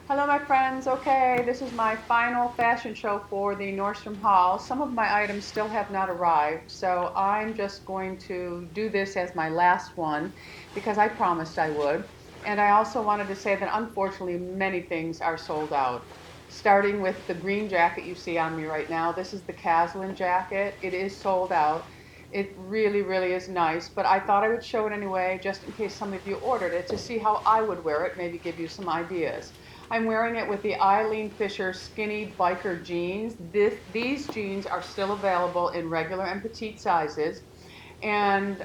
Hello my friends, okay, this is my final fashion show for the Nordstrom haul. Some of my items still have not arrived, so I'm just going to do this as my last one because I promised I would. And I also wanted to say that unfortunately many things are sold out. Starting with the green jacket you see on me right now. This is the Caslon jacket. It is sold out. It really, really is nice, but I thought I would show it anyway just in case some of you ordered it to see how I would wear it, maybe give you some ideas. I'm wearing it with the Eileen Fisher skinny biker jeans. These jeans are still available in regular and petite sizes. And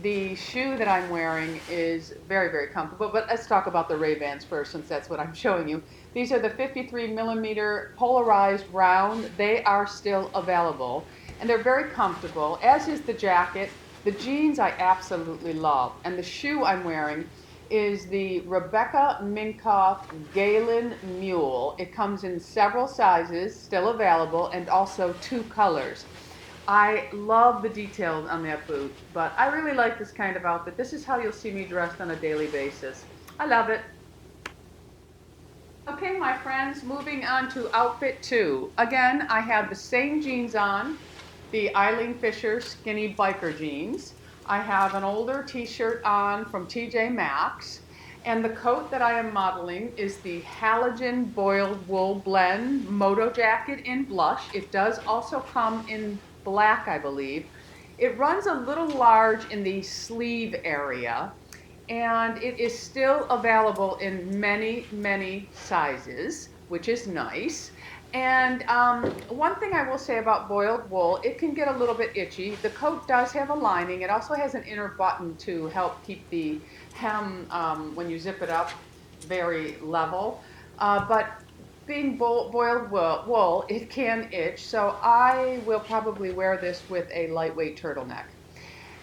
the shoe that I'm wearing is very, very comfortable. But let's talk about the Ray-Bans first, since that's what I'm showing you. These are the 53 millimeter polarized round. They are still available. And they're very comfortable, as is the jacket. The jeans I absolutely love. And the shoe I'm wearing is the Rebecca Minkoff Galen Mule. It comes in several sizes, still available, and also two colors. I love the details on that boot, but I really like this kind of outfit. This is how you'll see me dressed on a daily basis. I love it. Okay, my friends, moving on to outfit two. Again, I have the same jeans on, the Eileen Fisher skinny biker jeans. I have an older t-shirt on from TJ Maxx, and the coat that I am modeling is the Halogen Boiled Wool Blend Moto Jacket in blush. It does also come in black, I believe. It runs a little large in the sleeve area, and it is still available in many, many sizes, which is nice. And one thing I will say about boiled wool, it can get a little bit itchy. The coat does have a lining. It also has an inner button to help keep the hem, when you zip it up, very level. But being boiled wool, it can itch. So I will probably wear this with a lightweight turtleneck.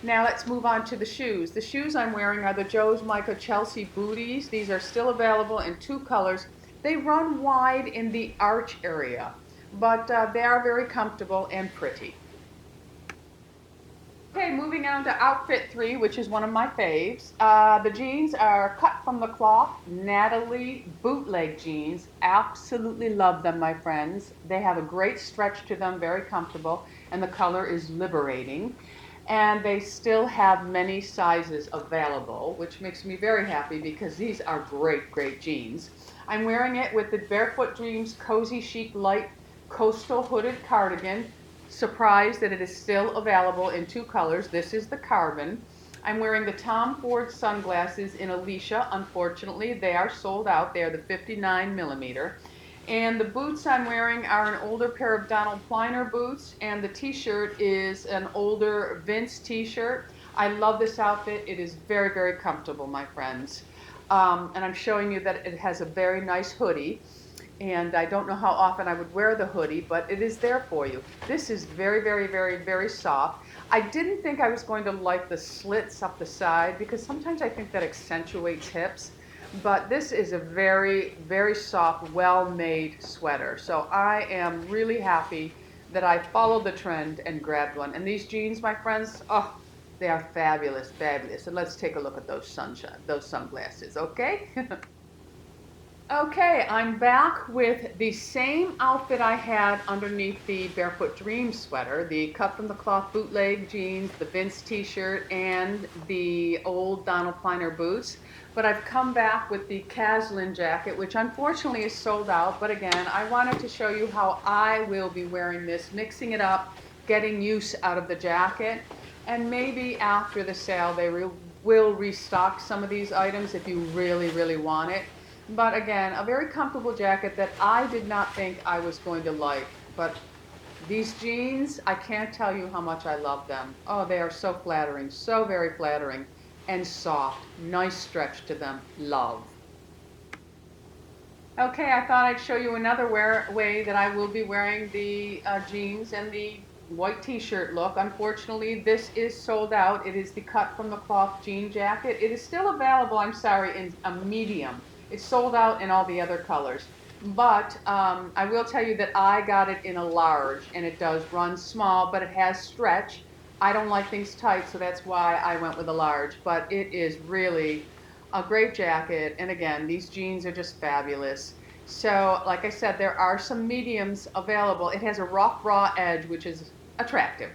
Now let's move on to the shoes. The shoes I'm wearing are the Joe's Mica Chelsea Booties. These are still available in two colors. They run wide in the arch area, but they are very comfortable and pretty. Okay, moving on to outfit three, which is one of my faves. The jeans are cut from the cloth, Natalie bootleg jeans. Absolutely love them, my friends. They have a great stretch to them, very comfortable, and the color is liberating. And they still have many sizes available, which makes me very happy because these are great, great jeans. I'm wearing it with the Barefoot Dreams Cozy Chic Light Coastal Hooded Cardigan. Surprised that it is still available in two colors. This is the carbon. I'm wearing the Tom Ford sunglasses in Alicia. Unfortunately, they are sold out. They are the 59 millimeter. And the boots I'm wearing are an older pair of Donald Pliner boots, and the t-shirt is an older Vince t-shirt. I love this outfit. It is very, very comfortable, my friends. And I'm showing you that it has a very nice hoodie. And I don't know how often I would wear the hoodie, but it is there for you. This is very, very, very, very soft. I didn't think I was going to like the slits up the side because sometimes I think that accentuates hips. But this is a very, very soft, well-made sweater. So I am really happy that I followed the trend and grabbed one. And these jeans, my friends, oh, they are fabulous, fabulous. And let's take a look at those sunglasses, okay? Okay, I'm back with the same outfit I had underneath the Barefoot Dreams sweater, the cut from the cloth bootleg jeans, the Vince t-shirt, and the old Donald Pliner boots. But I've come back with the Caslon jacket, which unfortunately is sold out. But again, I wanted to show you how I will be wearing this, mixing it up, getting use out of the jacket. And maybe after the sale, they will restock some of these items if you really, really want it. But again, a very comfortable jacket that I did not think I was going to like. But these jeans, I can't tell you how much I love them. Oh, they are so flattering, so very flattering, and soft. Nice stretch to them. Love. Okay, I thought I'd show you another way that I will be wearing the jeans and the white t-shirt look. Unfortunately, this is sold out. It is the cut from the cloth jean jacket. It is still available, I'm sorry, in a medium. It's sold out in all the other colors. But I will tell you that I got it in a large, and it does run small, but it has stretch. I don't like things tight, so that's why I went with a large. But it is really A great jacket, and again, these jeans are just fabulous. So, like I said, there are some mediums available. It has a rough raw edge, which is attractive.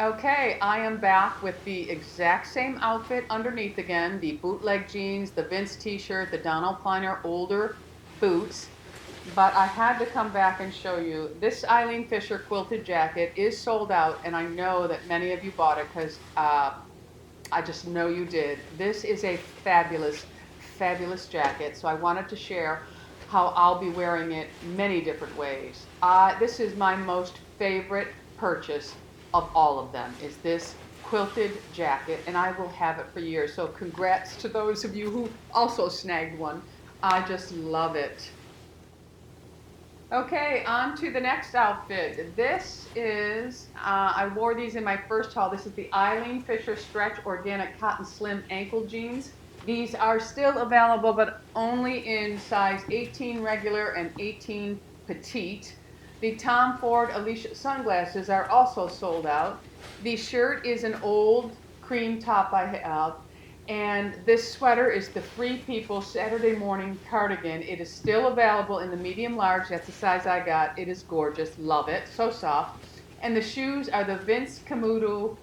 Okay, I am back with the exact same outfit underneath again, the bootleg jeans, the Vince t-shirt, the Donald Pliner older boots. But I had to come back and show you this Eileen Fisher quilted jacket is sold out, and I know that many of you bought it because I just know you did. This is a fabulous, fabulous jacket, so I wanted to share how I'll be wearing it many different ways. This is my most favorite purchase of all of them, is this quilted jacket, and I will have it for years. So congrats to those of you who also snagged one. I just love it. Okay, on to the next outfit. This is, I wore these in my first haul. This is the Eileen Fisher Stretch Organic Cotton Slim Ankle Jeans. These are still available, but only in size 18 regular and 18 petite. The Tom Ford Alicia sunglasses are also sold out. The shirt is an old cream top I have. And this sweater is the Free People Saturday Morning Cardigan. It is still available in the medium large. That's the size I got. It is gorgeous. Love it. So soft. And the shoes are the Vince Camuto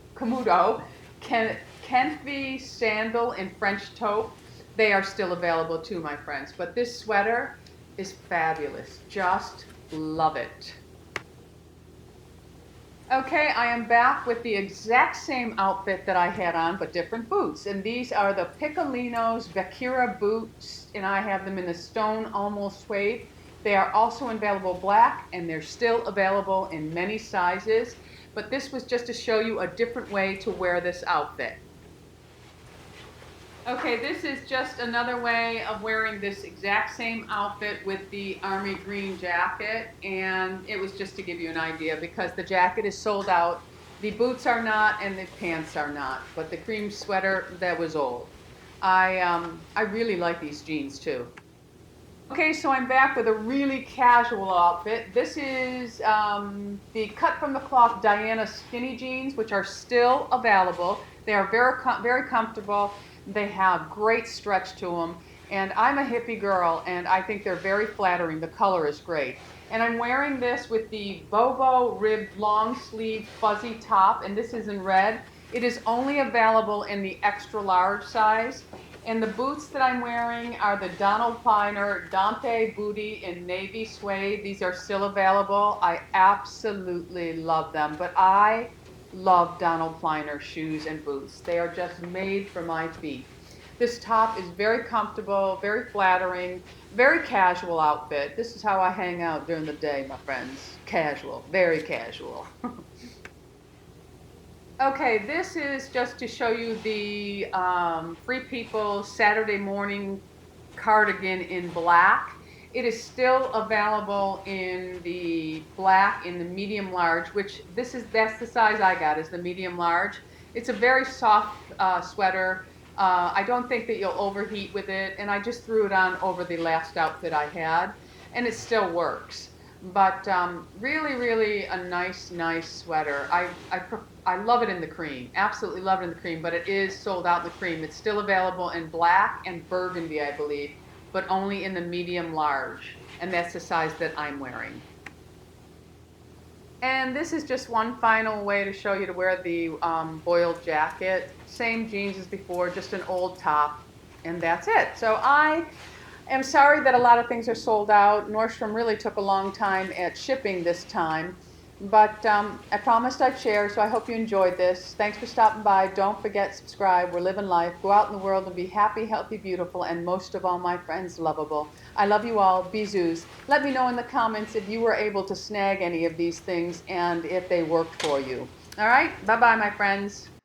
Kenfi Sandal in French taupe. They are still available too, my friends. But this sweater is fabulous. Just love it. Okay, I am back with the exact same outfit that I had on, but different boots. And these are the Piccolinos Vaquera boots, and I have them in the stone almost suede. They are also available black, and they're still available in many sizes. But this was just to show you a different way to wear this outfit. Okay, this is just another way of wearing this exact same outfit with the army green jacket, and it was just to give you an idea because the jacket is sold out, the boots are not, and the pants are not, but the cream sweater, that was old. I really like these jeans too. Okay, so I'm back with a really casual outfit. This is the cut from the cloth Diana skinny jeans, which are still available. They are very comfortable. They have great stretch to them, and I'm a hippie girl, and I think they're very flattering. The color is great. And I'm wearing this with the Bobo ribbed long sleeve fuzzy top, and this is in red. It is only available in the extra large size. And the boots that I'm wearing are the Donald Pliner Dante Bootie in navy suede. These are still available. I absolutely love them, but I love Donald Pliner shoes and boots. They are just made for my feet. This top is very comfortable, very flattering, very casual outfit. This is how I hang out during the day, my friends. Casual, very casual. Okay, this is just to show you the Free People Saturday Morning Cardigan in black. It is still available in the black, in the medium large, which that's the size I got, is the medium large. It's a very soft sweater. I don't think that you'll overheat with it, and I just threw it on over the last outfit I had, and it still works. But really, really a nice sweater. I love it in the cream. Absolutely love it in the cream, but it is sold out in the cream. It's still available in black and burgundy, I believe, but only in the medium large, and that's the size that I'm wearing. And this is just one final way to show you to wear the boiled jacket. Same jeans as before, just an old top, and that's it. So I am sorry that a lot of things are sold out. Nordstrom really took a long time at shipping this time. But I promised I'd share, so I hope you enjoyed this. Thanks for stopping by. Don't forget, subscribe. We're living life. Go out in the world and be happy, healthy, beautiful, and most of all, my friends, lovable. I love you all. BISOUS. Let me know in the comments if you were able to snag any of these things and if they worked for you. All right? Bye-bye, my friends.